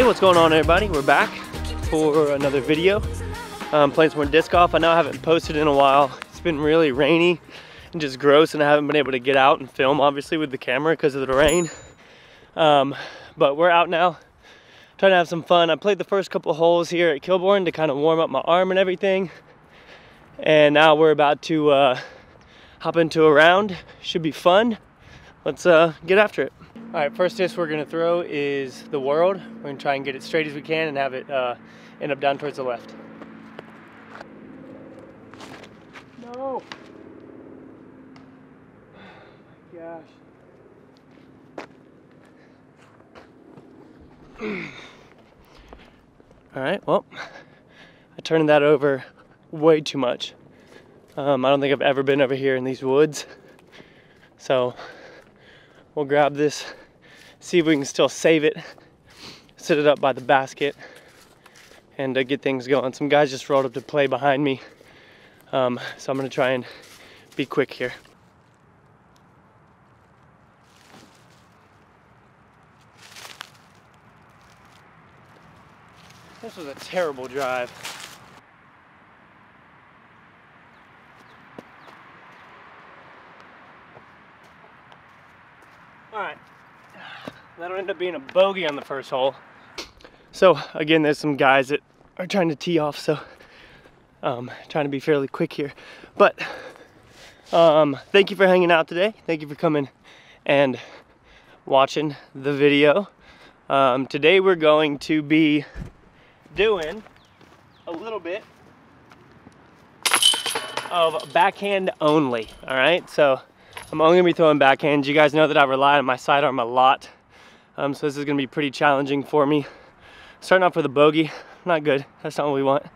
what's going on, everybody? We're back for another video. Playing some more disc golf. I know I haven't posted in a while. It's been really rainy and just gross, and I haven't been able to get out and film, obviously, with the camera because of the rain. But we're out now, trying to have some fun. I played the first couple holes here at Kilbourne to kind of warm up my arm and everything. And now we're about to hop into a round. Should be fun. Let's get after it. All right, first disc we're gonna throw is the World. We're gonna try and get it straight as we can and have it end up down towards the left. No. Oh my gosh. All right, well, I turned that over way too much. I don't think I've ever been over here in these woods. So we'll grab this, see if we can still save it, set it up by the basket, and get things going. Some guys just rolled up to play behind me, so I'm gonna try and be quick here. This was a terrible drive. All right, that'll end up being a bogey on the first hole. So again, there's some guys that are trying to tee off, so trying to be fairly quick here. But thank you for hanging out today. Thank you for coming and watching the video. Today we're going to be doing a little bit of backhand only. All right, so I'm only gonna be throwing backhands. You guys know that I rely on my sidearm a lot, so this is gonna be pretty challenging for me. Starting off with a bogey, not good. That's not what we want.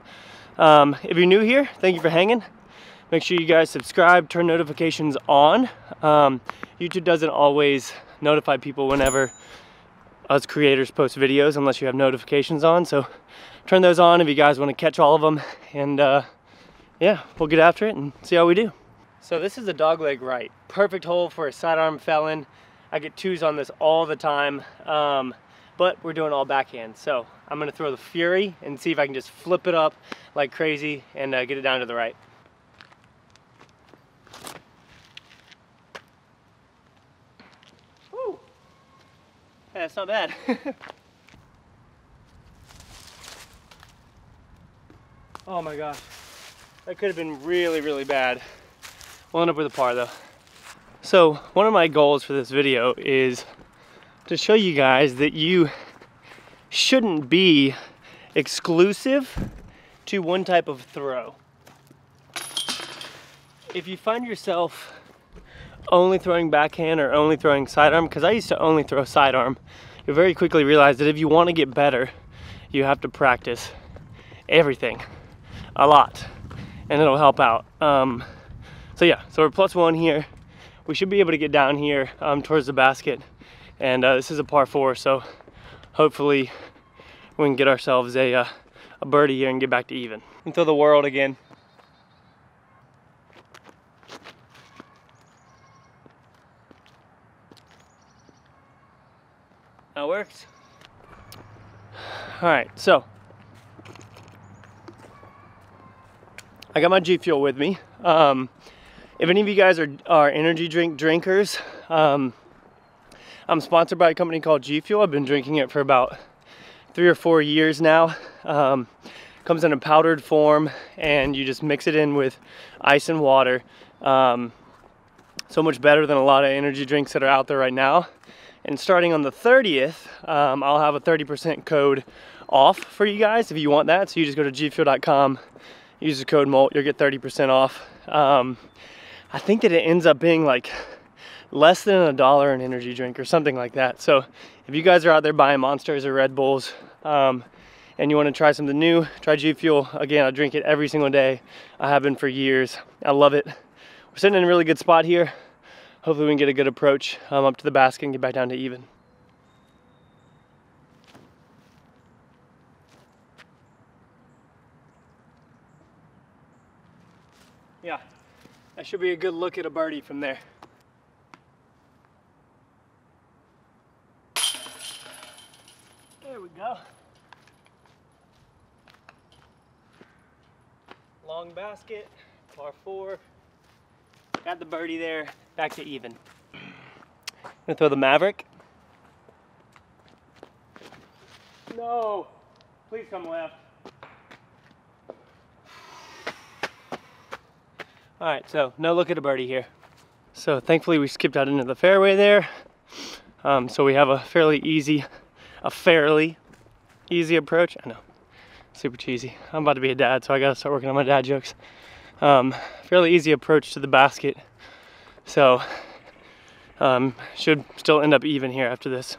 If you're new here, thank you for hanging. Make sure you guys subscribe, turn notifications on. YouTube doesn't always notify people whenever us creators post videos unless you have notifications on, so turn those on if you guys want to catch all of them, and yeah, we'll get after it and see how we do. So this is a dogleg right. Perfect hole for a sidearm felon. I get twos on this all the time, but we're doing all backhand. So I'm gonna throw the Fury and see if I can just flip it up like crazy and get it down to the right. Woo! Yeah, that's not bad. Oh my gosh, that could have been really, really bad. We'll end up with a par though. So one of my goals for this video is to show you guys that you shouldn't be exclusive to one type of throw. If you find yourself only throwing backhand or only throwing sidearm, because I used to only throw sidearm, you'll very quickly realize that if you want to get better, you have to practice everything a lot, and it'll help out. So yeah, so we're +1 here. We should be able to get down here towards the basket, and this is a par 4, so hopefully we can get ourselves a birdie here and get back to even. And throw the World again. That works. All right, so I got my G Fuel with me. If any of you guys are energy drink drinkers, I'm sponsored by a company called G Fuel. I've been drinking it for about 3 or 4 years now. Comes in a powdered form, and you just mix it in with ice and water. So much better than a lot of energy drinks that are out there right now. And starting on the 30th, I'll have a 30% code off for you guys if you want that. So you just go to gfuel.com, use the code MOLT, you'll get 30% off. I think that it ends up being like less than $1 an energy drink or something like that. So if you guys are out there buying Monsters or Red Bulls and you want to try something new, try G Fuel. Again, I drink it every single day. I have been for years. I love it. We're sitting in a really good spot here. Hopefully we can get a good approach up to the basket and get back down to even. Yeah, that should be a good look at a birdie from there. There we go. long basket, par 4. Got the birdie there, back to even. Gonna throw the Maverick. No, please come left. All right, so no look at a birdie here. So thankfully we skipped out into the fairway there. So we have a fairly easy approach. I know, super cheesy. I'm about to be a dad, so I gotta start working on my dad jokes. Fairly easy approach to the basket. So should still end up even here after this.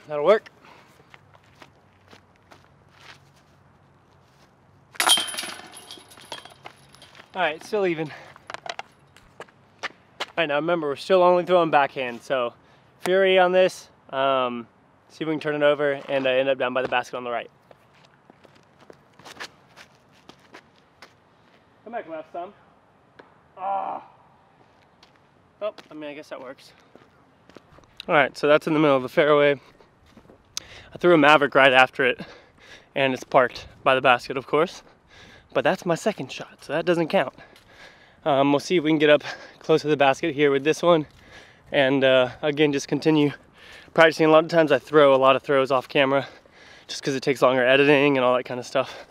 That'll work. All right, still even. All right, now remember, we're still only throwing backhand, so fury on this. See if we can turn it over and end up down by the basket on the right. Come back left thumb. Ah. Oh, I mean, I guess that works. All right, so that's in the middle of the fairway. I threw a Maverick right after it, and it's parked by the basket, of course. But that's my second shot, so that doesn't count. We'll see if we can get up close to the basket here with this one, and again, just continue practicing. A lot of times I throw a lot of throws off camera, just because it takes longer editing and all that kind of stuff,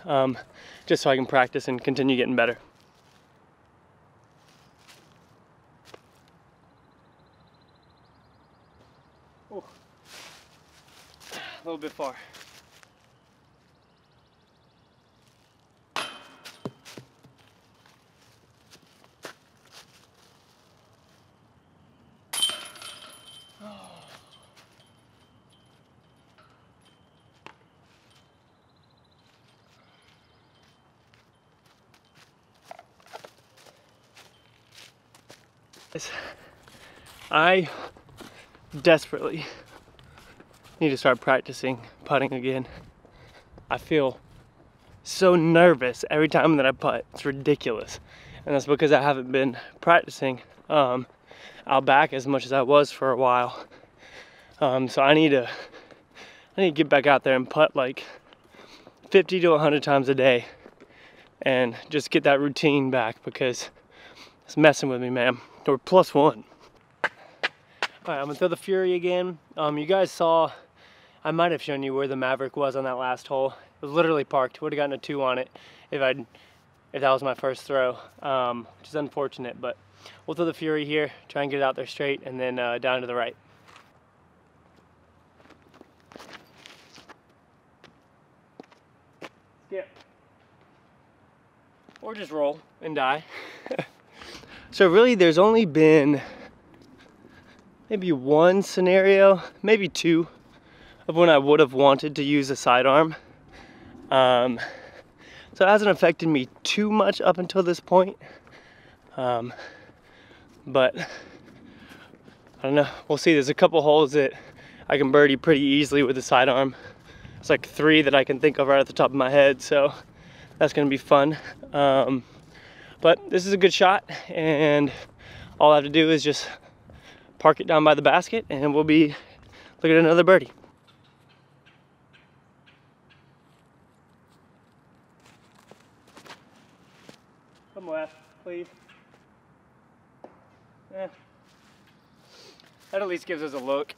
just so I can practice and continue getting better. Ooh. A little bit far. I desperately need to start practicing putting again. I feel so nervous every time that I putt. It's ridiculous. And that's because I haven't been practicing out back as much as I was for a while. So I need to get back out there and putt like 50 to 100 times a day and just get that routine back, because it's messing with me, man. We're +1. All right, I'm gonna throw the Fury again. You guys saw, I might have shown you where the Maverick was on that last hole. It was literally parked. Would have gotten a 2 on it if that was my first throw, which is unfortunate. But we'll throw the Fury here, try and get it out there straight, and then down to the right. Skip. Or just roll and die. So really there's only been maybe one scenario, maybe 2, of when I would have wanted to use a sidearm. So it hasn't affected me too much up until this point. But I don't know, we'll see. There's a couple holes that I can birdie pretty easily with the sidearm. It's like 3 that I can think of right at the top of my head, so that's gonna be fun. But this is a good shot, and all I have to do is just park it down by the basket, and we'll be looking at another birdie. Come left, please. That at least gives us a look.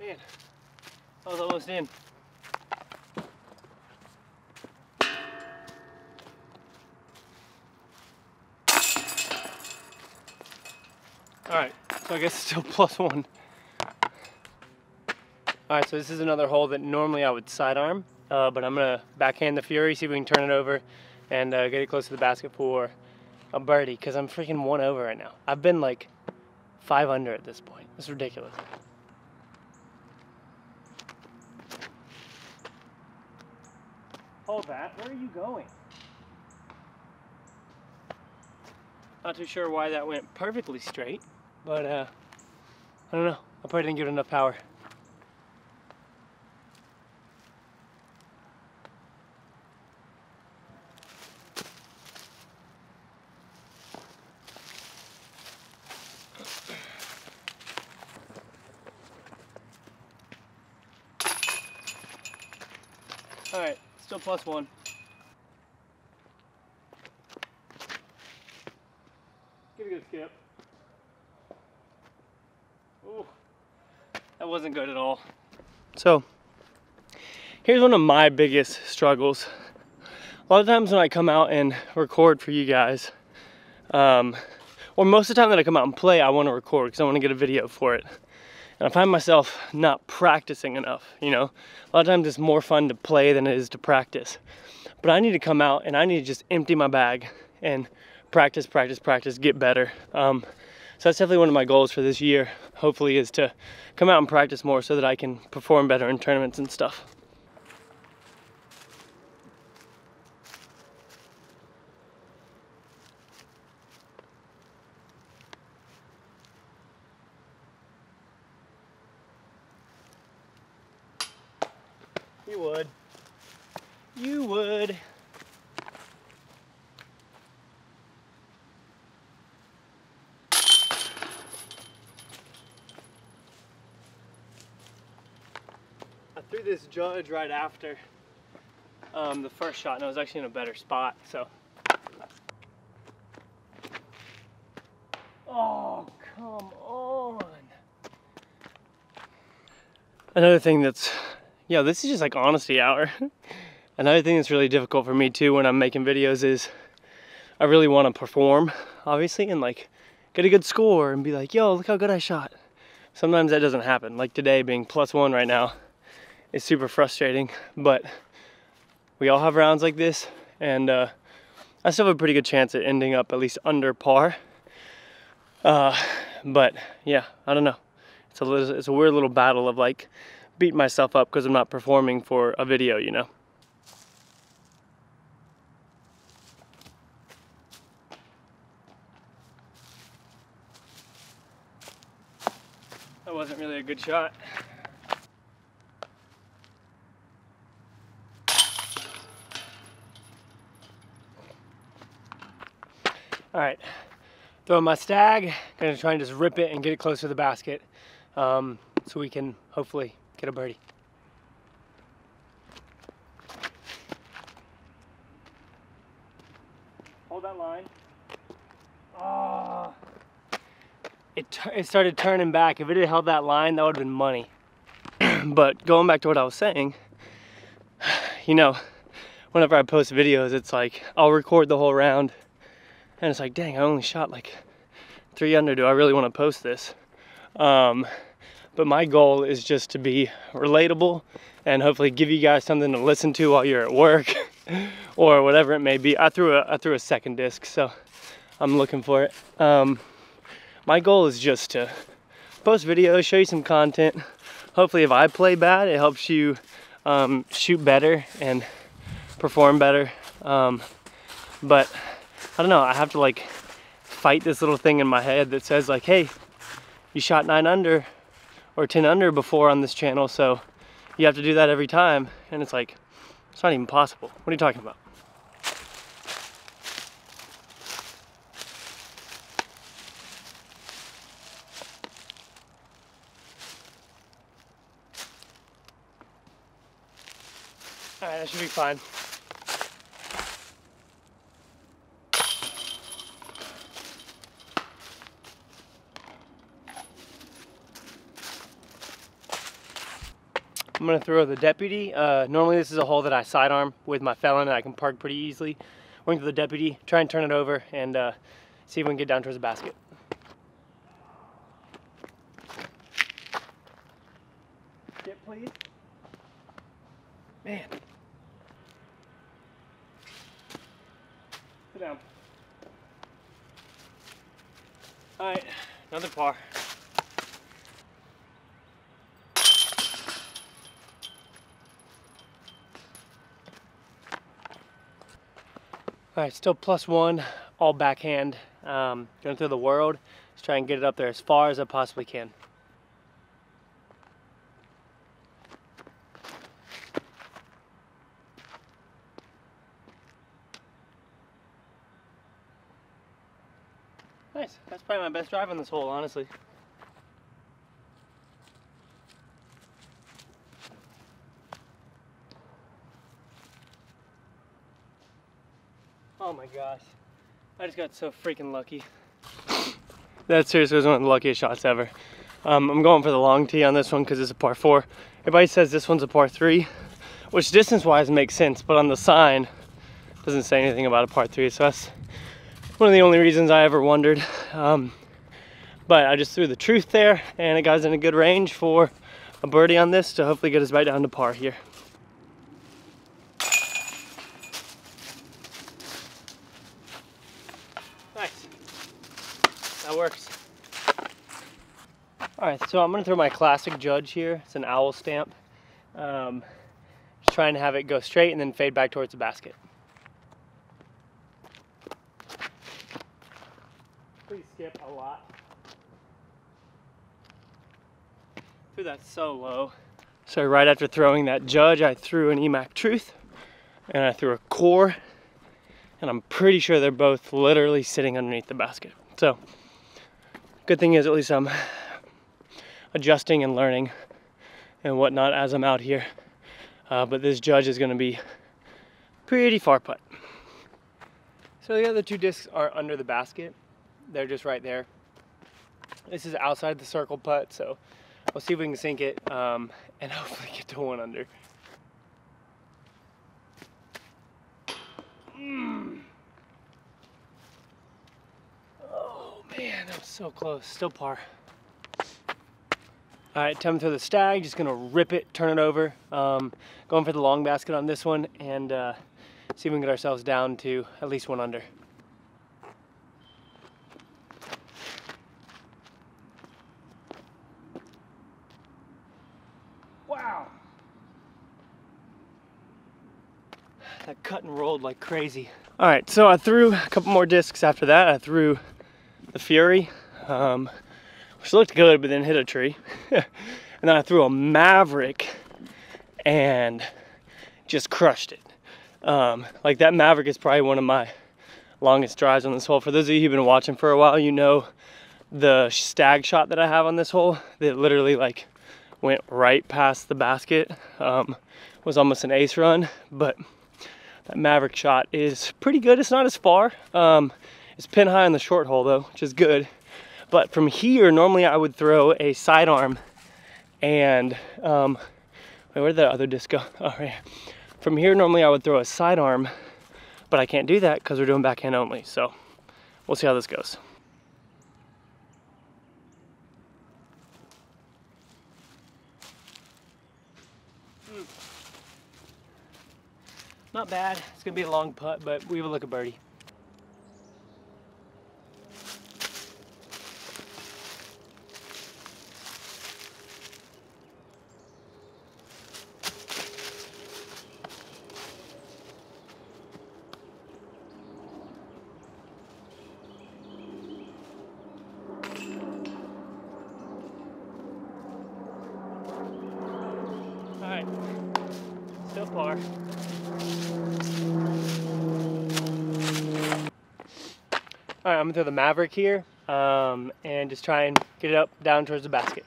Man, I was almost in. Alright, so I guess it's still +1. Alright, so this is another hole that normally I would sidearm, but I'm going to backhand the Fury, see if we can turn it over and get it close to the basket for a birdie, because I'm freaking 1 over right now. I've been like 5 under at this point. It's ridiculous. Hold that. Where are you going? Not too sure why that went perfectly straight, but I don't know. I probably didn't give it enough power. All right, still +1. Give it a good skip. Ooh, that wasn't good at all. So, here's one of my biggest struggles. A lot of times when I come out and record for you guys, or most of the time that I come out and play, I want to record because I want to get a video for it. And I find myself not practicing enough, you know? A lot of times it's more fun to play than it is to practice. But I need to come out and I need to just empty my bag and practice, get better. So that's definitely one of my goals for this year, hopefully, is to come out and practice more so that I can perform better in tournaments and stuff. You would. You would. I threw this judge right after the first shot, and I was actually in a better spot, so. Oh, come on. Another thing that's, yeah, this is just like honesty hour. Another thing that's really difficult for me too when I'm making videos is I really want to perform, obviously, and like get a good score and be like, yo, look how good I shot. Sometimes that doesn't happen. Like today being +1 right now is super frustrating, but we all have rounds like this, and I still have a pretty good chance at ending up at least under par. But yeah, I don't know. It's a weird little battle of like beating myself up because I'm not performing for a video, you know? That wasn't really a good shot. All right, throwing my stag, gonna try and just rip it and get it close to the basket so we can hopefully get a birdie. Hold that line. Oh, it started turning back. If it had held that line, that would have been money. But going back to what I was saying, you know, whenever I post videos, it's like I'll record the whole round and it's like, dang, I only shot like 3 under. Do I really want to post this? But my goal is just to be relatable and hopefully give you guys something to listen to while you're at work or whatever it may be. I threw a second disc, so I'm looking for it. My goal is just to post videos, show you some content. Hopefully if I play bad, it helps you shoot better and perform better. But I don't know, I have to like fight this little thing in my head that says like, hey, you shot 9 under or 10 under before on this channel, so you have to do that every time. And it's like, it's not even possible. What are you talking about? All right, that should be fine. I'm gonna throw the deputy. Normally this is a hole that I sidearm with my felon and I can park pretty easily. We're gonna throw the deputy, try and turn it over and see if we can get down towards the basket. Get please. Man. Sit down. All right, another par. All right, still +1, all backhand. Going through the world. Let's try and get it up there as far as I possibly can. Nice, that's probably my best drive on this hole, honestly. Oh my gosh. I just got so freaking lucky. That seriously was one of the luckiest shots ever. I'm going for the long tee on this one because it's a par 4. Everybody says this one's a par 3, which distance-wise makes sense, but on the sign, it doesn't say anything about a par 3, so that's one of the only reasons I ever wondered. But I just threw the truth there, and it got us in a good range for a birdie on this to hopefully get us right down to par here. Nice. That works. All right, so I'm gonna throw my classic judge here. It's an owl stamp. Just trying to have it go straight and then fade back towards the basket. Please skip a lot. Threw that so low. So right after throwing that judge, I threw an EMAC Truth and I threw a core, and I'm pretty sure they're both literally sitting underneath the basket. So good thing is at least I'm adjusting and learning and whatnot as I'm out here. But this judge is gonna be pretty far putt. So the other 2 discs are under the basket. They're just right there. This is outside the circle putt, so we'll see if we can sink it and hopefully get to 1 under. Oh man, that was so close. Still par. All right, time to throw the stag. Just gonna rip it, turn it over. Going for the long basket on this one, and see if we can get ourselves down to at least 1 under. Wow. That cut and rolled like crazy. All right, so I threw a couple more discs after that. I threw the Fury, which looked good, but then hit a tree. And then I threw a Maverick and just crushed it. Like that Maverick is probably one of my longest drives on this hole. For those of you who've been watching for a while, you know the stag shot that I have on this hole that literally like went right past the basket. Was almost an ace run, but that Maverick shot is pretty good. It's not as far. It's pin high on the short hole though, which is good. But from here, normally I would throw a sidearm and, wait, where'd the other disc go? Oh, right. From here, normally I would throw a sidearm, but I can't do that because we're doing backhand only. So we'll see how this goes. Not bad. It's gonna be a long putt, but we will look at birdie. All right, still par. All right, I'm gonna throw the Maverick here and just try and get it up, down towards the basket.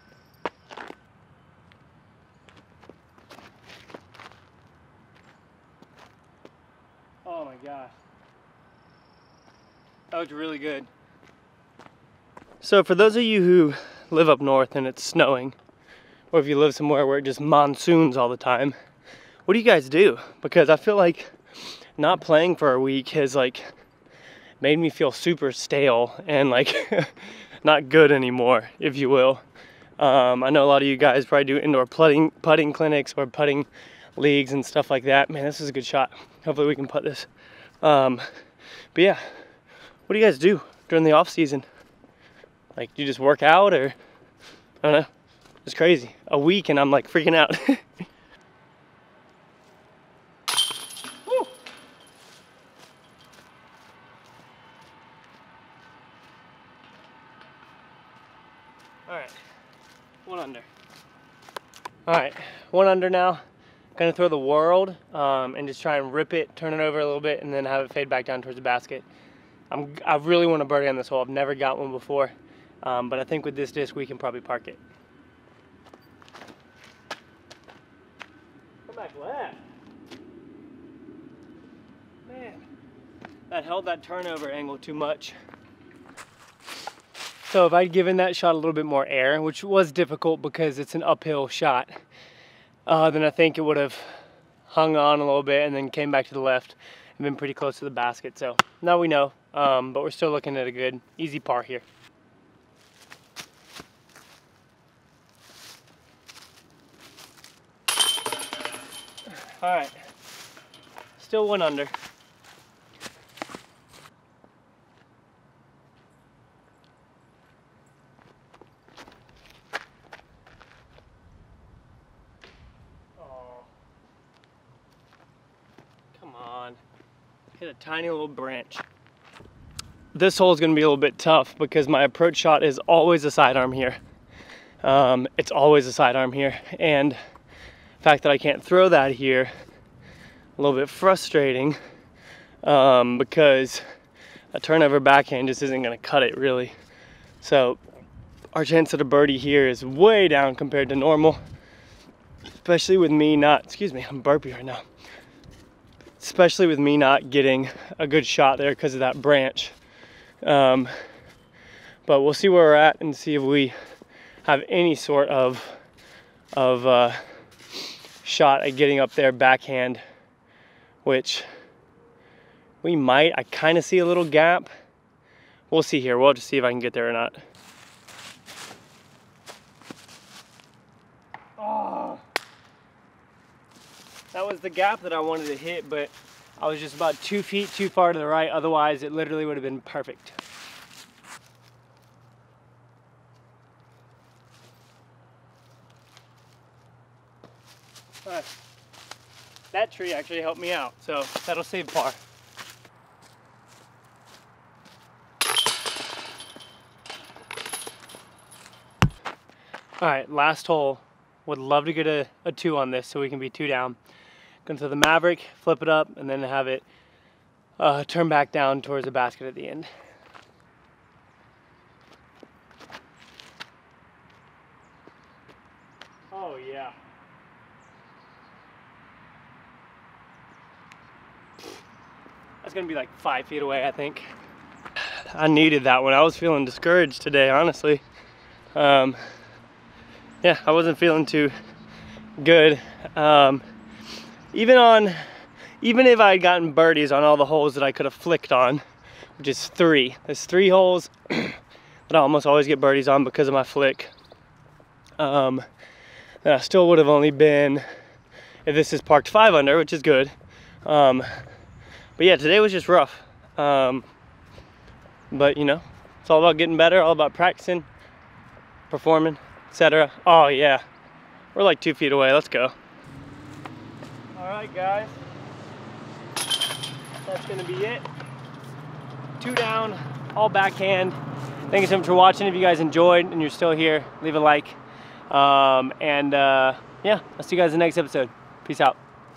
Oh my gosh. That looked really good. So for those of you who live up north and it's snowing, or if you live somewhere where it just monsoons all the time, what do you guys do? Because I feel like not playing for a week has like made me feel super stale and like not good anymore, if you will. I know a lot of you guys probably do indoor putting clinics or putting leagues and stuff like that. Man, this is a good shot. Hopefully we can putt this. But yeah, what do you guys do during the off season? Like, do you just work out, or I don't know? It's crazy. A week and I'm like freaking out. All right, 1 under. All right, 1 under now. Gonna throw the World and just try and rip it, turn it over a little bit, and then have it fade back down towards the basket. I really want to birdie on this hole. I've never got one before, but I think with this disc we can probably park it. Come back left. Man, that held that turnover angle too much. So if I'd given that shot a little bit more air, which was difficult because it's an uphill shot, then I think it would have hung on a little bit and then came back to the left and been pretty close to the basket. So now we know, but we're still looking at a good, easy par here. All right, still 1 under. Come on, hit a tiny little branch. This hole is going to be a little bit tough because my approach shot is always a sidearm here. It's always a sidearm here, and the fact that I can't throw that here, a little bit frustrating, because a turnover backhand just isn't going to cut it really. So our chance at a birdie here is way down compared to normal, especially with me not, excuse me, I'm burpy right now. Especially with me not getting a good shot there because of that branch. But we'll see where we're at and see if we have any sort of shot at getting up there backhand, which we might. I kind of see a little gap. We'll see here. We'll have to see if I can get there or not. Oh. That was the gap that I wanted to hit, but I was just about 2 feet too far to the right. Otherwise, it literally would have been perfect. All right. That tree actually helped me out, so that'll save par. All right, last hole. Would love to get a 2 on this so we can be 2 down. Go to the Maverick, flip it up, and then have it turn back down towards the basket at the end. Oh yeah. That's gonna be like 5 feet away, I think. I needed that one. I was feeling discouraged today, honestly. Yeah, I wasn't feeling too good. Even if I had gotten birdies on all the holes that I could have flicked on, which is 3. There's 3 holes that I almost always get birdies on because of my flick. Then I still would have only been, if this is parked 5 under, which is good. But yeah, today was just rough. But you know, it's all about getting better, all about practicing, performing, etc. Oh yeah, we're like 2 feet away. Let's go. All right, guys. That's gonna be it. 2 down, all backhand. Thank you so much for watching. If you guys enjoyed and you're still here, leave a like. Yeah, I'll see you guys in the next episode. Peace out.